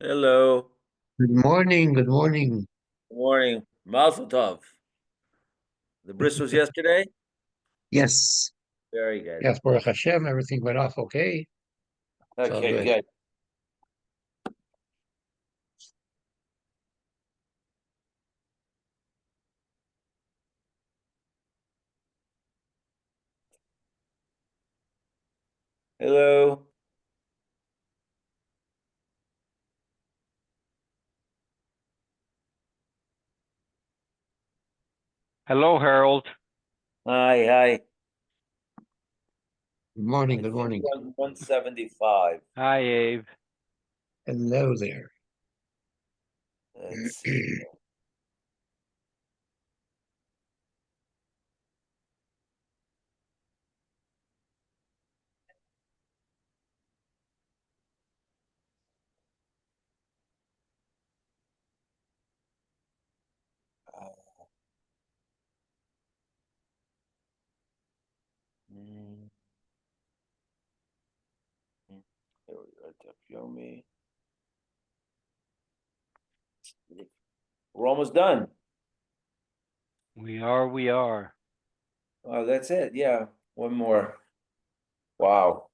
Hello. Good morning. Good morning. Good morning. Mazel tov. The bris was yesterday? Yes. Very good. Yes, Baruch Hashem, everything went off okay. It's all Okay, good. good. Hello. Hello, Harold. Hi. Good morning. I Good think morning. we're on 175. Hi, Abe. Hello there. Let's see. Mm, There we go. Daf Yomi. We're almost done. We are. Oh, that's it. Yeah. One more. Wow.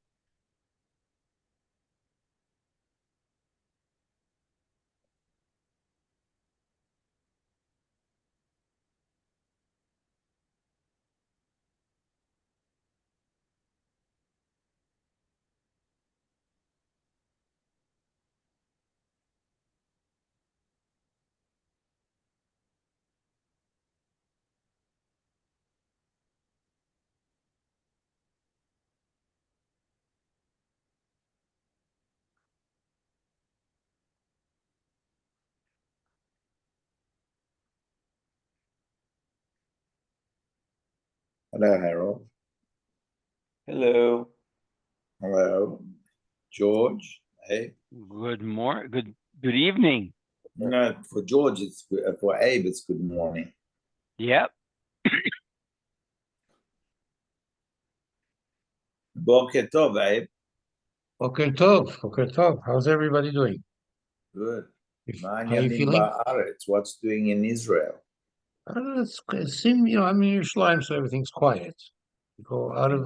Hello, Harold. Hello. Hello, George. Hey, Good morning. Good evening. no, for George, it's for Abe. It's good morning. Yep. Boker Tov, Abe. Boker Tov. Boker Tov. How's everybody doing? Good. How are you Ma'anyanim feeling? ba'aretz. What's doing in Israel? I don't know, it seems, I'm in Yerushalayim, so everything's quiet. You go out of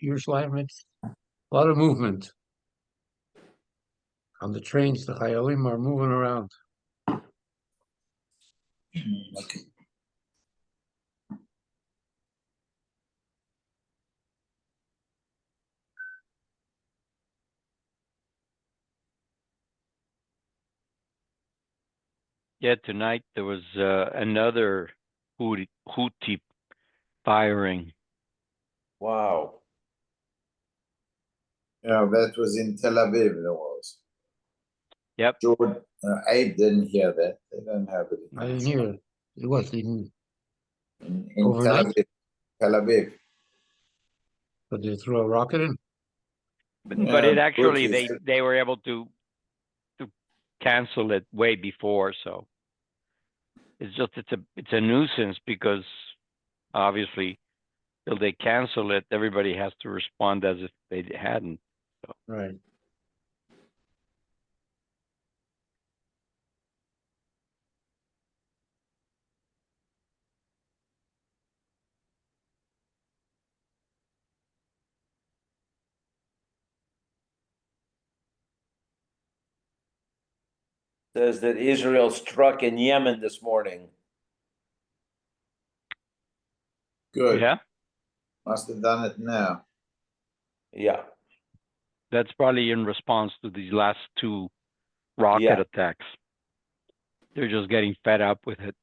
Yerushalayim, it's a lot of movement. On the trains, the Chayalim are moving around. Okay. Yeah, tonight there was another Houthi firing. Wow. Yeah, that was in Tel Aviv. There was. Yep. George, Abe didn't hear that. They don't have it. I didn't hear it. It was In Tel overnight, Aviv. Tel Aviv. but they threw a rocket in. But it actually Houthis. they were able to cancel it way before, so it's a nuisance because obviously till they cancel it, everybody has to respond as if they hadn't. So. Right. Says that Israel struck in Yemen this morning. Good. Yeah, Must have done it now. Yeah. that's probably in response to these last two rocket attacks. They're just getting fed up with it.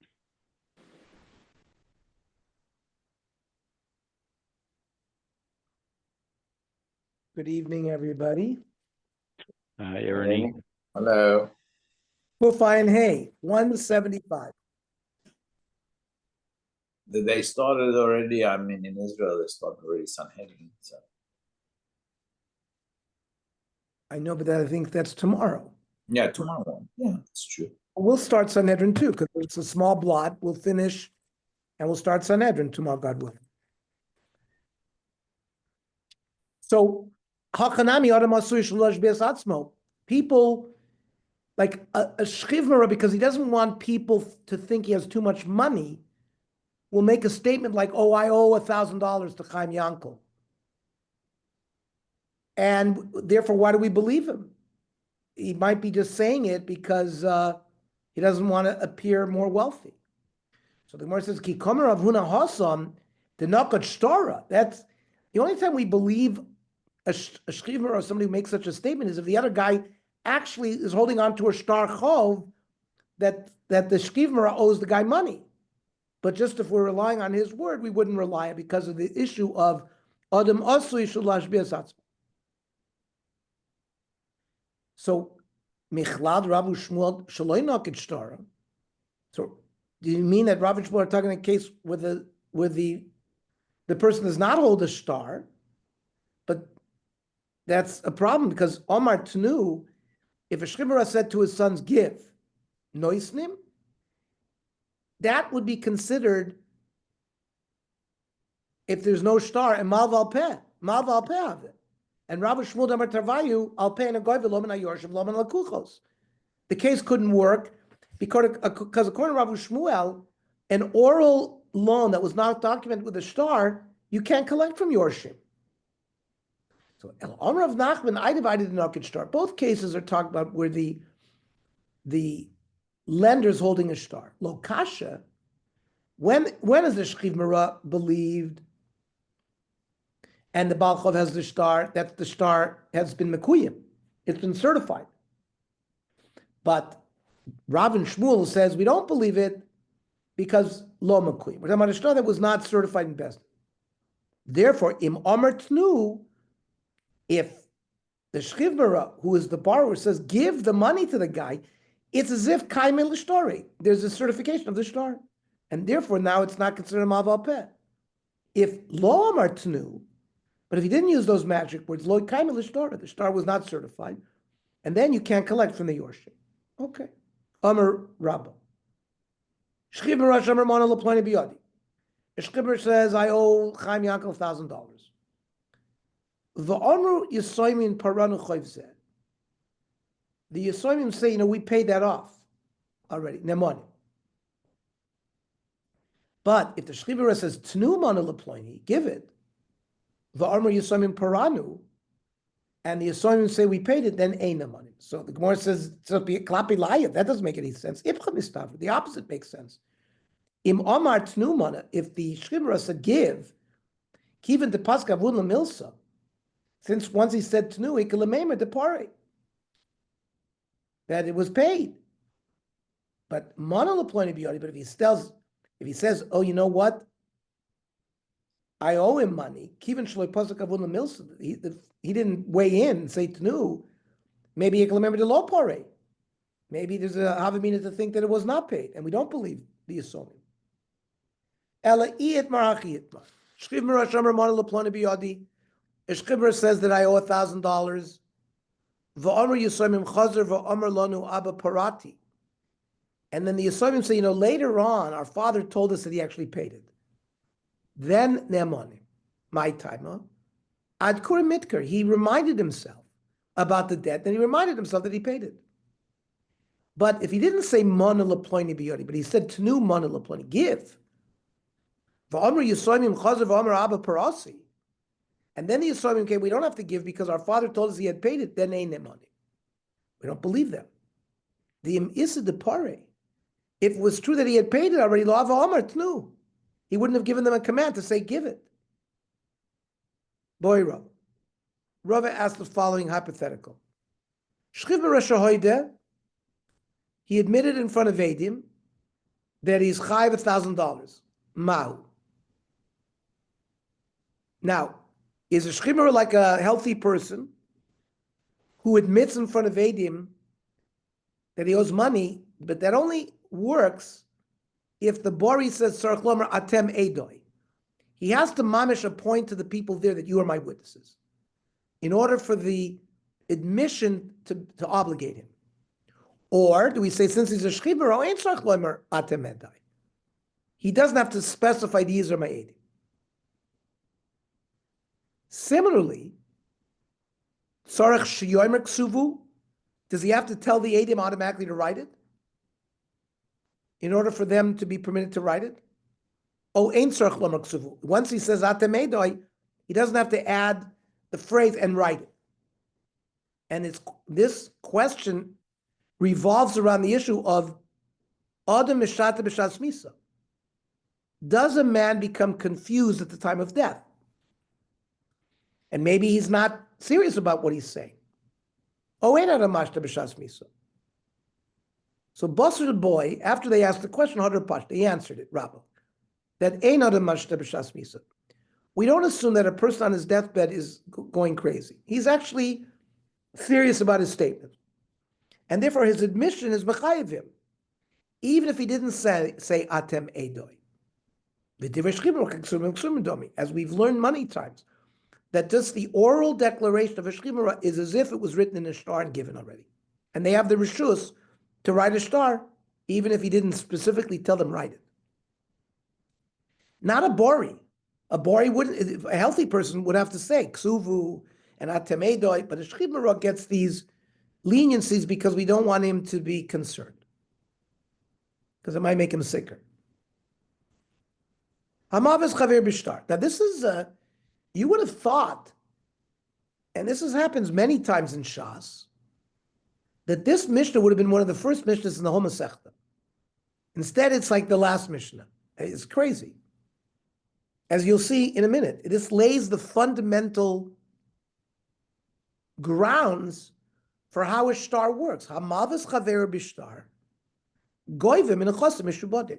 Good evening, everybody. Ernie. Hello. Kufa and Hay, 175. They started already. I mean, in Israel, they started already Sanhedrin. So. I know, but I think that's tomorrow. Yeah, tomorrow. Yeah, it's true. We'll start Sanhedrin too, because it's a small blot. We'll finish and we'll start Sanhedrin tomorrow, God willing. So, Hakanami Adam Asur Shalosh Beis Atzmo. People like a shchivmara, because he doesn't want people to think he has too much money, will make a statement like, oh, I owe $1,000 to Chaim Yankel. And therefore, why do we believe him? He might be just saying it because he doesn't want to appear more wealthy. So the Gemara says, "Ki kamer Rav Huna Hasam the nakat shtara." That's the only time we believe a shchiver or somebody who makes such a statement is if the other guy actually is holding on to a star chov that the shchiver owes the guy money. But just if we're relying on his word, we wouldn't rely it because of the issue of adam asui shulash biasatzma. So Michlad Rav Shmuel Shaloi Naked Shtara. So do you mean that Rav and Shmuel are talking in a case where the person does not hold a star, but that's a problem because Omar Tnu, if a Shchibara said to his sons, give, noisnim, that would be considered, if there's no star, and Malval Peh of it. And Rav Shmuel Damar Tarvayu, I'll pay in a goy v'lomen ayorshim lomen lakuchos. The case couldn't work because according to Rav Shmuel, an oral loan that was not documented with a star, you can't collect from Yorshim. So El Amr of Nachman, I divided the Naked star. Both cases are talked about where the lender's holding a star. Lokasha, when is the Shchiv Mara believed? And the Baal Chov has the star, that the star has been Mekuyim. It's been certified. But Rav and Shmuel says we don't believe it because Lo Mekuyim. We're talking about a star that was not certified in Bezdin. Therefore, Im Omer Tnu, if the Shchivmara, who is the borrower, says give the money to the guy, it's as if Kaimel L'Shtari. There's a certification of the star. And therefore, now it's not considered a Maval Peh. If Lo Omer Tnu, but if he didn't use those magic words, Lo Kaimel L'Shtari, the star was not certified, and then you can't collect from the Yorshim. Okay. Omer Rabba. Shchivmara Shomer Mona L'Ploni Biyadi. A Shchivmara says, I owe Chaim Yankel $1,000. The Omru Yisoymin Paranu Chayvzeh. The Yisoymin say, we paid that off already, Nemoni. But if the Shchivara says, Tnu Mana L'Ploni, give it, the Omru Yisoymin Paranu, and the Yisoymin say we paid it, then Eina money. So the Gemara says, Klapi Laya, that doesn't make any sense. The opposite makes sense. Im Omar Tnu Mana, if the Shchivara said give, Kivin de Paska Vun Milsa, since once he said Tnu, Ikalamema de Pare, that it was paid. But Mana L'Ploni Biyadi, but if he says, oh, you know what? I owe him money. Kivin Shloi Pasak Avun Milsa, he didn't weigh in and say Tnu, maybe Ikalamema de Lo Pare. Maybe there's a Havamina to think that it was not paid, and we don't believe the Yisomim. Ela Iyet Marachi Yitma. Shchiv Marash Amar Mana L'Ploni Biyadi. Ishchibra says that I owe $1,000. V'Amar Yisomim Chazer v'Amar Lanu Abba Parati. And then the Yisomim say, later on, our father told us that he actually paid it. Then Ne'amonim, my time, Ad Kur Mitkar, he reminded himself about the debt, then he reminded himself that he paid it. But if he didn't say Mana L'Ploni Biyodi, but he said Tnu Mana L'Ploni, give. V'Amar Yisomim Chazer v'Amar Abba Parasi. And then the Yisraelim came, we don't have to give because our father told us he had paid it, then ain't their money. We don't believe them. The Im Issa de Pare, if it was true that he had paid it already, Lo Ava Omar Tnu, he wouldn't have given them a command to say, give it. Boy Rav. Rava asked the following hypothetical. Shchiv Merasha he admitted in front of Eidim that he's chayiv $1,000. Mahu. Now, is a shchimer like a healthy person who admits in front of Eidim that he owes money, but that only works if the Bori says, Sarach Lomer Atem Eidoi. He has to mamish a point to the people there that you are my witnesses in order for the admission to obligate him. Or do we say, since he's a shchimer, oh, ain't Sarach Lomer Atem Eidoi. He doesn't have to specify these are my Eidim. Similarly, Sarach Shiyomer Ksuvu, Does he have to tell the Eidim automatically to write it in order for them to be permitted to write it? Oh, ein tzarich lomar ksuvu. Once he says atem edoi, he doesn't have to add the phrase and write it. And this question revolves around the issue of adam mishata b'shas misa. Does a man become confused at the time of death? And maybe he's not serious about what he's saying. Oh, ain't adam mashta b'shas misa. So Basra the boy, after they asked the question, he answered it, Rabbi, that ain't adam mashta b'shas misa. We don't assume that a person on his deathbed is going crazy. He's actually serious about his statement. And therefore his admission is mechayev him, even if he didn't say atem edoi. As we've learned many times, that just the oral declaration of a shchimera is as if it was written in a shtar and given already. And they have the reshus to write a shtar, even if he didn't specifically tell them write it. Not a bori. A bori wouldn't, a healthy person would have to say ksuvu and atem edoi, but a shchimera gets these leniencies because we don't want him to be concerned, because it might make him sicker. Now this is, you would have thought, and this happens many times in Shas, that this Mishnah would have been one of the first Mishnahs in the whole Masechta. Instead, it's like the last Mishnah. It's crazy. As you'll see in a minute, this lays the fundamental grounds for how a shtar works. Hamavas chaver b'shtar, goyvim in a chosim mishubodik.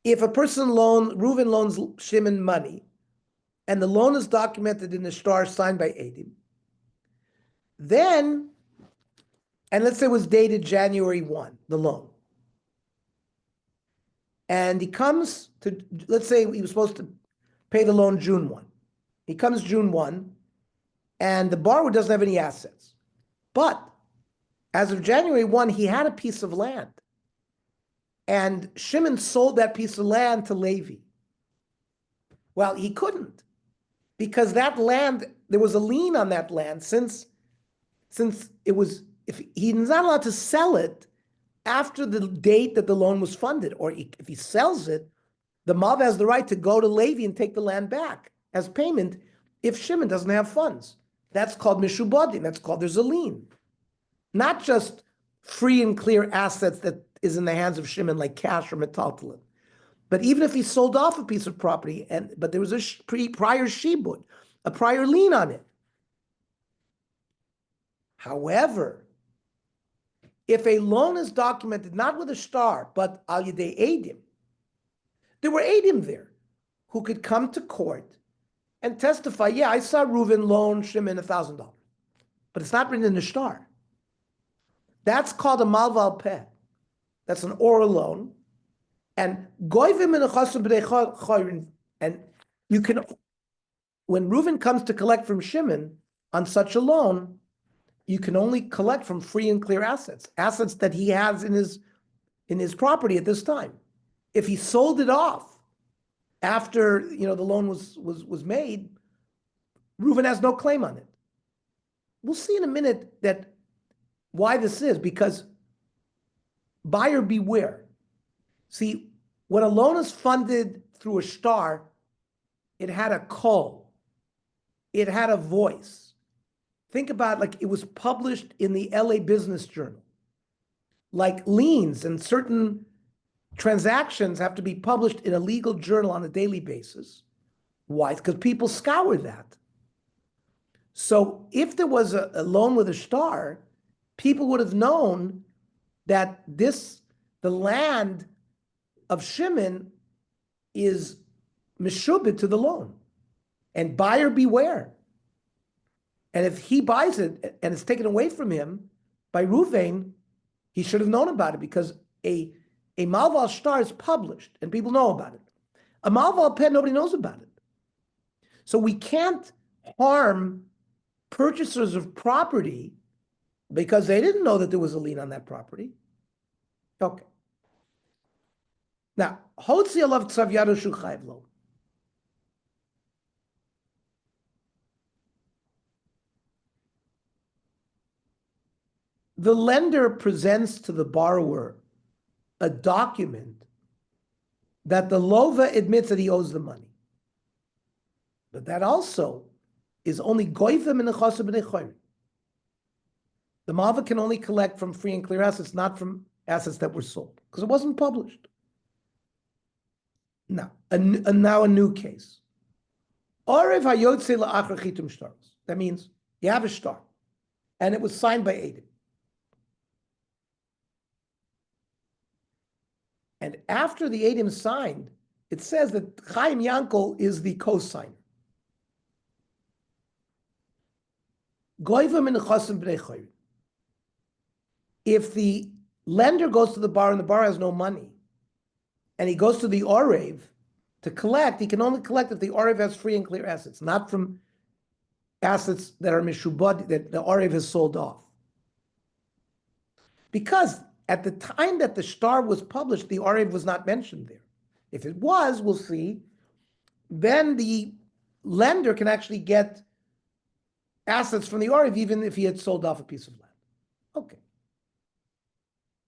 If a person Reuven loans Shimon money, and the loan is documented in the shtar signed by Eidim, then, and let's say it was dated January 1, the loan, and he comes to, let's say he was supposed to pay the loan June 1. He comes June 1, and the borrower doesn't have any assets. But as of January 1, he had a piece of land. And Shimon sold that piece of land to Levi. Well, he couldn't, because that land, there was a lien on that land since it was, if he's not allowed to sell it after the date that the loan was funded, or if he sells it, the Mav has the right to go to Levi and take the land back as payment if Shimon doesn't have funds. That's called mishubadim. That's called there's a lien. Not just free and clear assets that is in the hands of Shimon, like cash or metaltalin. But even if he sold off a piece of property, but there was a prior shibud, a prior lien on it. However, if a loan is documented not with a shtar, but al yedei eidim, there were eidim there who could come to court and testify, yeah, I saw Reuven loan Shimon $1,000, but it's not written in the shtar. That's called a malval peh. That's an oral loan. And goyvim in a chasam b'dei chayrin, and you can, when Reuven comes to collect from Shimon on such a loan, you can only collect from free and clear assets that he has in his property at this time. If he sold it off after the loan was made, Reuven has no claim on it. We'll see in a minute that why this is, because buyer beware. See, when a loan is funded through a shtar, it had a call, it had a voice. Think about like it was published in the LA Business Journal. Like liens and certain transactions have to be published in a legal journal on a daily basis. Why? Because people scour that. So if there was a loan with a shtar, people would have known that the land of Shimon is meshubit to the loan. And buyer beware. And if he buys it and it's taken away from him by Reuven, he should have known about it, because a malval shtar is published and people know about it. A malval pen, nobody knows about it. So we can't harm purchasers of property because they didn't know that there was a lien on that property. Okay. Now, hotzi alav tzav yado shu chayv lo. the lender presents to the borrower a document that the lova admits that he owes the money. But that also is only goyvim in the chassid b'nei chayrin. The malva can only collect from free and clear assets, not from assets that were sold, because it wasn't published. Now, now a new case. Orev hayotze la'achar chitum shtaros. That means you have a shtar, and it was signed by Eidim. And after the Eidim signed, it says that Chaim Yankel is the co-signer. Goyvim in chasim b'nei chayrin. If the lender goes to the bar and the bar has no money, and he goes to the Orev to collect, he can only collect if the Orev has free and clear assets, not from assets that are mishubad, that the Orev has sold off. Because at the time that the shtar was published, the Orev was not mentioned there. If it was, we'll see, then the lender can actually get assets from the Orev even if he had sold off a piece of land. Okay.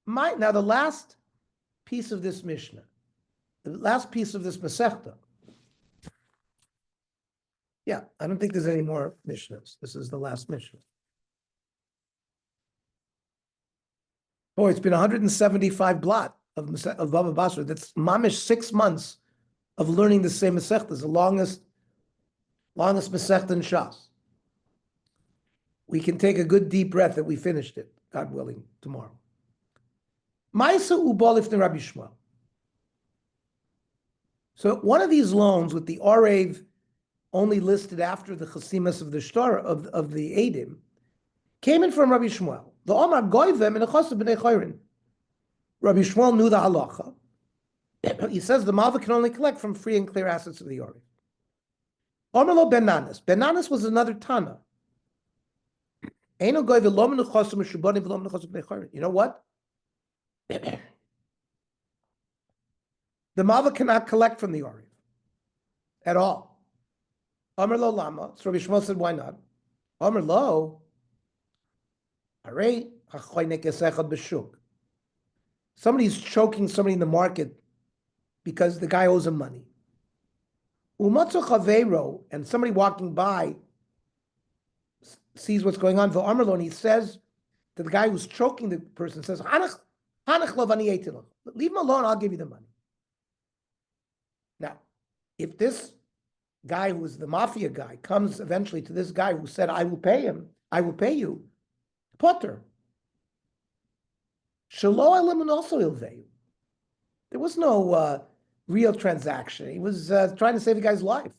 Now the last piece of this Mishnah, the last piece of this Masechta. Yeah, I don't think there's any more Mishnahs. This is the last Mishnah. Oh, it's been 175 blot of Bava BAsra. That's mamish 6 months of learning the same Masechta. It's the longest Masechta in Shas. We can take a good deep breath that we finished it, God willing, tomorrow. Ma'isa ubal ifnei Rabbi Shmuel. So one of these loans with the Orev only listed after the chasimas of the shtar of the Eidim came in from Rabbi Shmuel. The Omar goyvem in a chassid b'nei chayrin. Rabbi Shmuel knew the halacha. He says the malva can only collect from free and clear assets of the Orev. Omar lo ben Nanas. Ben Nanas was another Tana. You know what? The malva cannot collect from the Orev at all. Amar lo lama. So Rabbi Shmuel said, why not? Amar lo. Somebody's choking somebody in the market because the guy owes him money. And somebody walking by sees what's going on. And he says to the guy who's choking the person, says, leave him alone, I'll give you the money. Now, if this guy who is the mafia guy comes eventually to this guy who said, I will pay him, I will pay you, Potter. Shalo elim also ilveyu. There was no real transaction. He was trying to save the guy's life.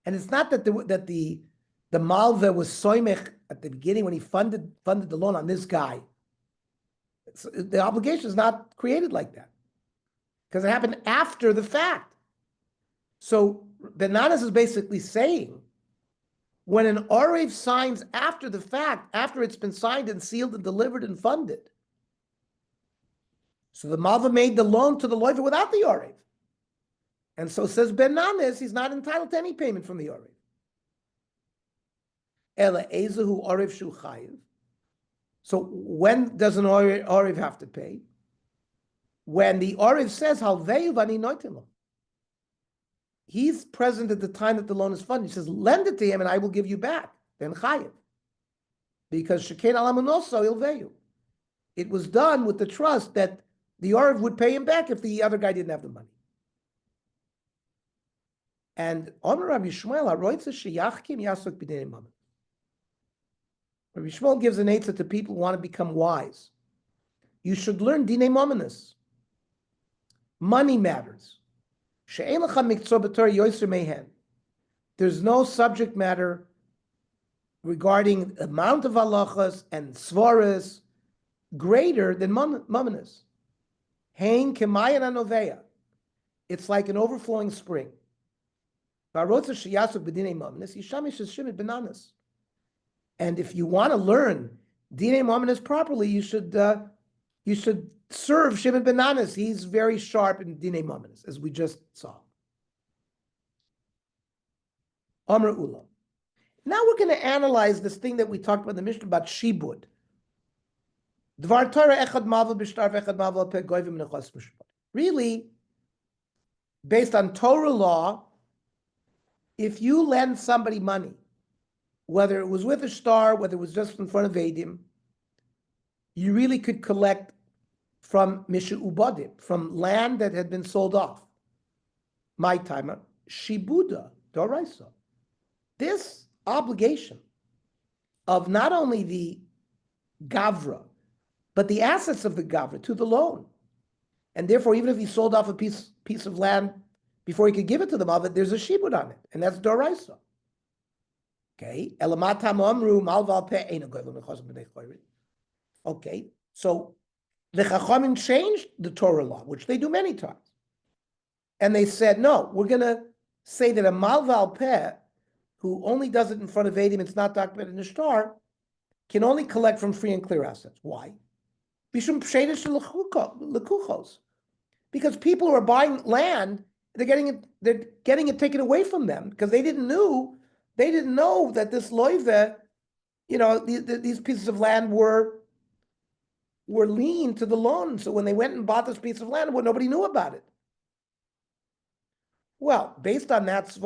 And it's not that the malva was soymech at the beginning when he funded the loan on this guy. The obligation is not created like that because it happened after the fact. So Ben Nanas is basically saying when an Orev signs after the fact, after it's been signed and sealed and delivered and funded, so the malva made the loan to the loiver without the Orev. And so says Ben Nanas, he's not entitled to any payment from the Orev. Ela ezehu Orev shu chayiv. So when does an Orev have to pay? When the Orev says, halveyu v'ani noitin lo. He's present at the time that the loan is funded. He says, lend it to him and I will give you back. Then chayiv. Because shekain alamunoso ilveyu. It was done with the trust that the Orev would pay him back if the other guy didn't have the money. And Omer Rabbi Shmuel, haroitza sheyachkim yasok b'dinei mammon. Rabbi Shmuel gives an eitzah to people who want to become wise. You should learn dinei mammonis. Money matters. She'ein lecha miktzah b'torah yoser mehen. There's no subject matter regarding amount of halachas and svaras greater than mammonis. Hein kemayan anoveya. It's like an overflowing spring. And if you want to learn Dinei Mamonis properly, you should serve Shimon ben Nanas. He's very sharp in Dinei Mamonis, as we just saw. Amr Ula. Now we're going to analyze this thing that we talked about in the Mishnah about shibud. Dvar Torah echad mavel b'shtar v'echad mavel pe goyvim nechos mishpat. Really, based on Torah law, if you lend somebody money, whether it was with a star, whether it was just in front of Eidim, you really could collect from Misha Ubadim, from land that had been sold off. My timer, Shibuda, Doraisa. This obligation of not only the Gavra, but the assets of the Gavra to the loan. And therefore, even if he sold off a piece of land before he could give it to the Malva, there's a Shibud on it, and that's Doraisa. Okay, okay, so the Chachamim changed the Torah law, which they do many times. And they said, no, we're going to say that a Malval Peh, who only does it in front of Eidim, it's not documented in the star, can only collect from free and clear assets. Why? Because people who are buying land, they're getting it taken away from them because they didn't know that this loive, these pieces of land were lien to the loan. So when they went and bought this piece of land, well, nobody knew about it. Well, based on that,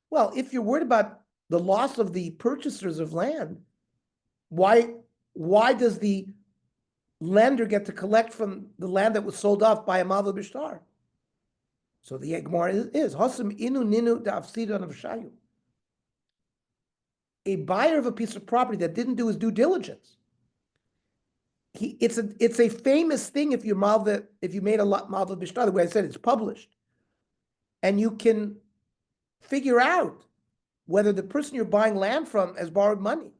well, if you're worried about the loss of the purchasers of land, why does the lender get to collect from the land that was sold off by a Mavel Bishtar? So the Gemara is Hosam Inu Ninu Da'afsidon of Shayu. A buyer of a piece of property that didn't do his due diligence. It's a famous thing if you made a Mavel Bishtar, the way I said it's published. And you can figure out whether the person you're buying land from has borrowed money.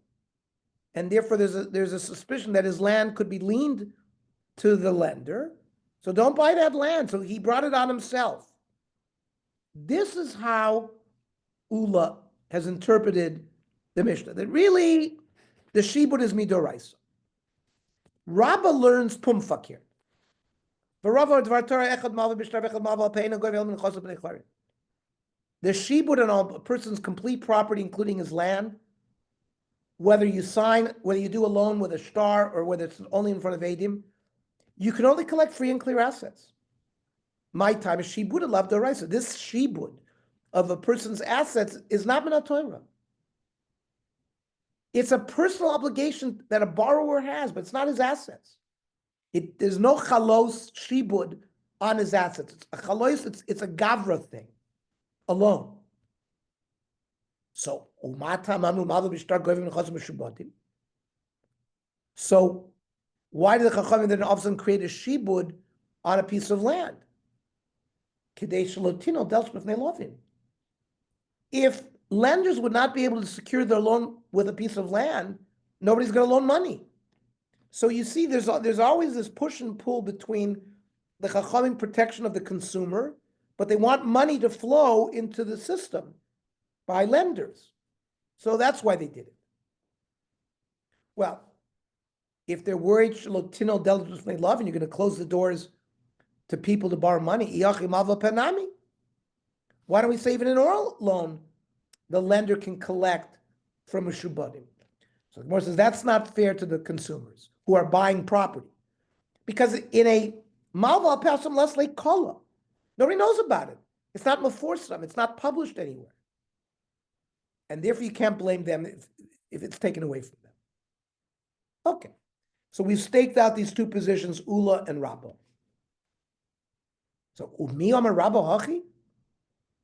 And therefore there's a suspicion that his land could be liened to the lender. So don't buy that land. So he brought it on himself. This is how Ula has interpreted the Mishnah, that really the Shibud is Midoraisa. Rabba learns Pumfak here. The Shibud on a person's complete property, including his land, whether you do a loan with a star or whether it's only in front of Eidim, you can only collect free and clear assets. My time is Shibud alav doraisa. This Shibud of a person's assets is not Minat Torah. It's a personal obligation that a borrower has, but it's not his assets. There's no chalos Shibud on his assets. It's a chalos, it's a gavra thing, alone. So, so why did the Chachamim then all of a sudden create a shibud on a piece of land? If lenders would not be able to secure their loan with a piece of land, nobody's going to loan money. So you see, there's always this push and pull between the Chachamim protection of the consumer, but they want money to flow into the system by lenders. So that's why they did it. Well, if they're worried, and you're going to close the doors to people to borrow money, why don't we say even an oral loan, the lender can collect from a shubadim? So the Gemara says that's not fair to the consumers who are buying property. Because in a malva pasam lesle kola, nobody knows about it. It's not meforsam, it's not published anywhere. And therefore you can't blame them if it's taken away from them. Okay. So we've staked out these two positions, Ula and Rabba. So Umi Amar Rabba Hachi?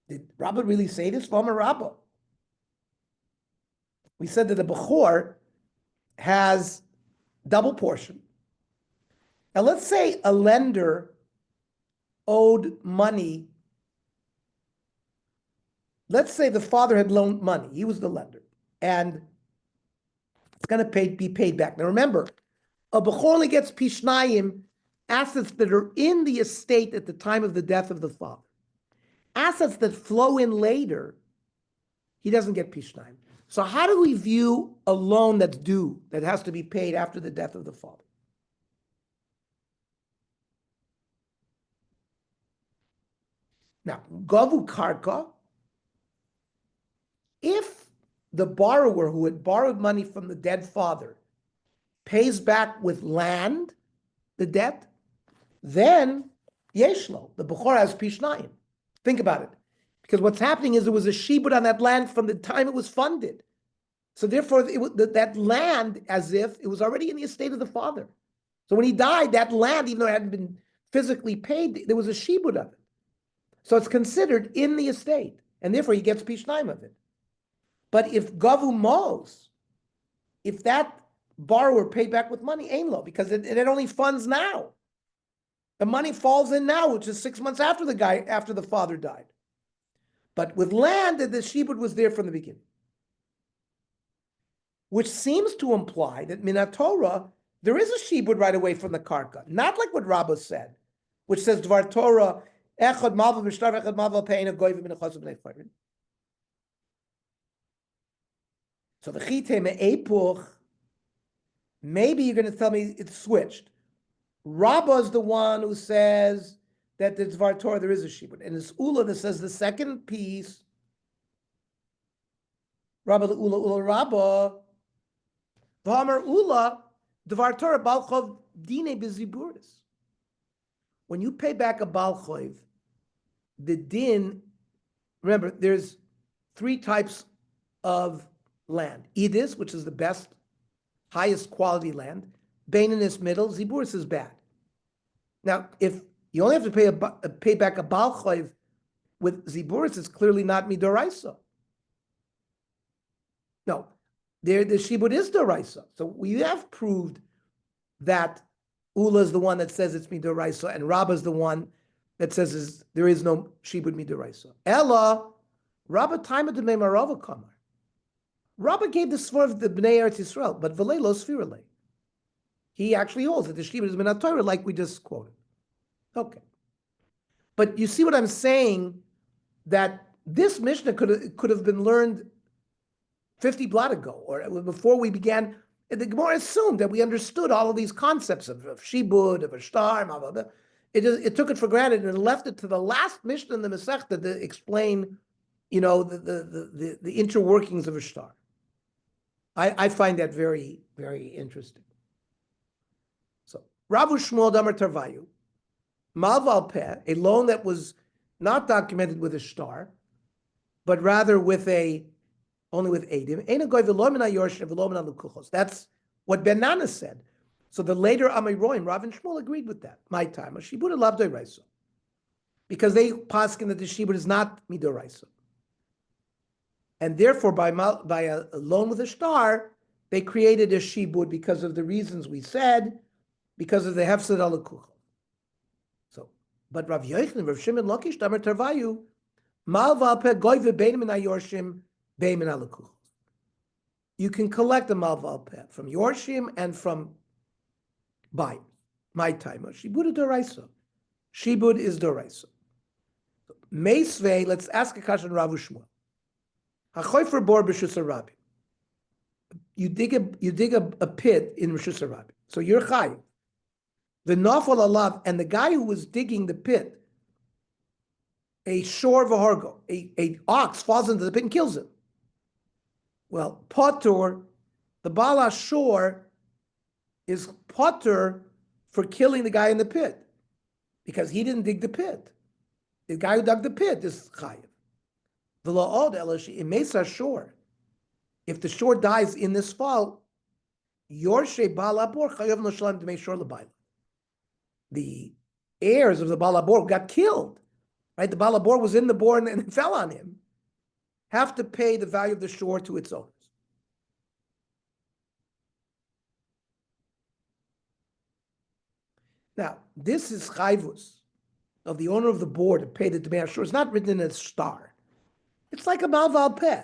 Did Rabba really say this? Amar Rabba. We said that the Bechor has double portion. Now let's say a lender owed money. Let's say the father had loaned money. He was the lender. And it's going to be paid back. Now remember, a Bechor only gets Pishnayim, assets that are in the estate at the time of the death of the father. Assets that flow in later, he doesn't get Pishnayim. So how do we view a loan that's due, that has to be paid after the death of the father? Now, Gavu Karka, If the borrower who had borrowed money from the dead father pays back with land the debt, then yeshlo, the Bechor has pishnayim. Think about it. Because what's happening is there was a shibud on that land from the time it was funded. So therefore, that land, as if it was already in the estate of the father. So when he died, that land, even though it hadn't been physically paid, there was a shibud of it. So it's considered in the estate, and therefore he gets pishnayim of it. But if gavu mos, if that borrower paid back with money, ain lo, because it only funds now. The money falls in now, which is 6 months after the father died. But with land, the shibud was there from the beginning. Which seems to imply that Minat Torah, there is a shibud right away from the karka. Not like what Rabbah said, which says Dvar Torah, echad malva b'shtar, echad malva pe'ena goyvim min achos b'nei chayrin. So the chite me'epuch, maybe you're going to tell me it's switched. Rabbah is the one who says that the Dvar Torah, there is a shibud. And it's Ula that says the second piece, Rabbah the Ula Rabbah, V'amar Ula, Dvar Torah, Balchov Dine B'ziburis. When you pay back a Balchov, the din, remember, there's 3 types of land. Edis, which is the best, highest quality land. Baininus middle, Ziburis is bad. Now, if you only have to pay back a Balchov with Ziburis, it's clearly not Midoraisa. No. The shibud is doraisa. So we have proved that Ula is the one that says it's midoraisa, and Rabbah is the one that says there is no shibud midoraisa. Ella, Rabbah time de Marava kamar. Rabbah gave the svar of the Bnei Eretz Yisrael, but v'lei lo svirale. He actually holds that the shibud is minat Torah, like we just quoted. Okay, but you see what I'm saying? That this Mishnah could have been learned 50 blot ago, or before we began. The Gemara assumed that we understood all of these concepts of shibud, of a star, blah, blah, blah. It took it for granted and left it to the last Mishnah in the Masechta to explain, the interworkings of a star. I find that very, very interesting. So, Rav Shmuel Damar Tarvayu, Malval Peh, a loan that was not documented with a star, but rather with only with Eidim. That's what Ben Nana said. So the later Amiroim, Rav and Shmuel agreed with that. My time, a shibud lavdoi raisa, because they paskin that the shibud is not midoraisa, and therefore by a loan with a star, they created a shibud because of the reasons we said, because of the hefsed al kuchos. So, but Rav Yochanan, Rav Shimon Lakish, Damar Tarvayu, malval pe goy v'beinim in ayorshim. You can collect a malval peh from Yorshim and from Bayim. My time. Shibud doraisa. Shibud is doraisa. Meisvei, let's ask a question Rav Shmuel. Hachoifer bor b'shus Rabbi. You dig a pit in Rishus Rabbi. So you're chayiv. The nafal alav, and the guy who was digging the pit, a shor v'hargo, a ox falls into the pit and kills him. Well, potter, the Baal Shor is potter for killing the guy in the pit because he didn't dig the pit. The guy who dug the pit is chayiv. The la'od elashi imesa shor. If the shor dies in this fall, yorshe Baal Abor chayav l'shalem d'mei shor l'bayla. The heirs of the Baal Abor got killed. Right, the Baal Abor was in the bor and it fell on him. Have to pay the value of the shore to its owners. Now, this is chayvus of the owner of the board to pay the demand shore. It's not written in a star. It's like a malval peh.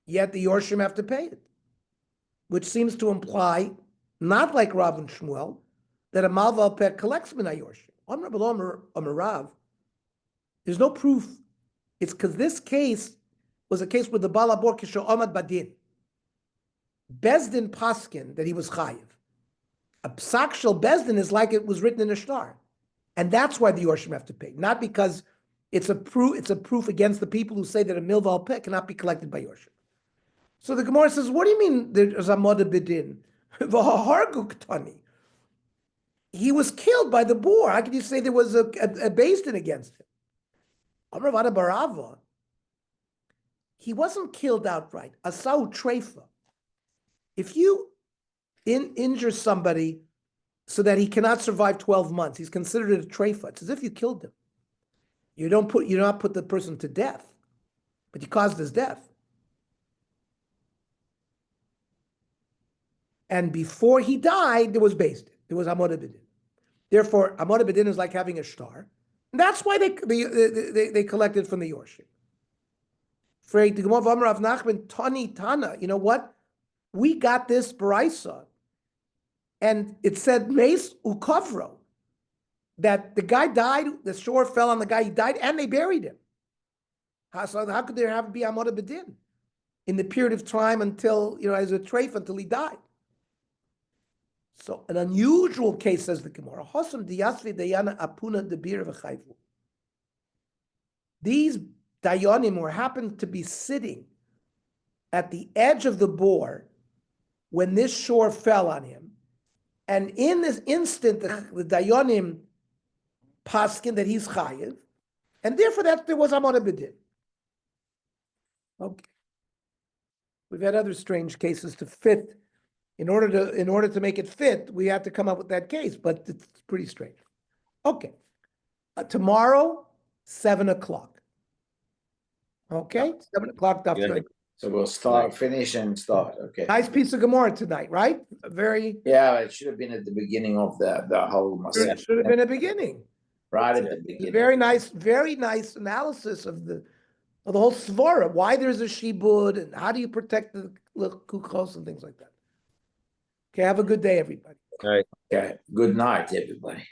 Yet the Yorshim have to pay it, which seems to imply, not like Rav and Shmuel, that a malval peh collects min Yorshim. Rav, there's no proof. It's because this case was a case with the Baal Abor Kisho Ahmad Badin. Bezdin Paskin, that he was chayiv. A psak shel Bezdin is like it was written in a star. And that's why the Yorshim have to pay. Not because It's a proof against the people who say that a milva al peh cannot be collected by Yorshim. So the Gemara says, what do you mean there's a moda bidin? V'hargu ktani. He was killed by the boar. How can you say there was a beis din against him? Amar Bava Barava. He wasn't killed outright. Asau treifa. If you injure somebody so that he cannot survive 12 months, he's considered a treifa. It's as if you killed him. You don't put the person to death, but you caused his death. And before he died, there was beis din. There was Amoda Bidin. Therefore, Amoda Bidin is like having a star. And that's why they collected from the Yorshim. You know what? We got this Baraisa, and it said Meis Ukavro, that the guy died, the shore fell on the guy, he died, and they buried him. So how could there be Amoda Bidin in the period of time until, as a treif until he died? So an unusual case, says the Gemara. These dayanim were happened to be sitting at the edge of the bore when this shore fell on him, and in this instant, the dayanim paskin that he's chayiv, and therefore that there was Amoda Bidin. Okay, we've had other strange cases to fit. In order to make it fit, we have to come up with that case, but it's pretty strange. Okay, tomorrow, 7:00. Okay, 7:00. Daf Doc. So we'll finish and start. Okay. Nice piece of Gemara tonight, right? Yeah, it should have been at the beginning of the whole Masech. Should have been a beginning. Right at the beginning. Very nice analysis of the whole svara. Why there's a shibud and how do you protect the kuchos and things like that. Okay, have a good day, everybody. All right. Okay. Good night, everybody.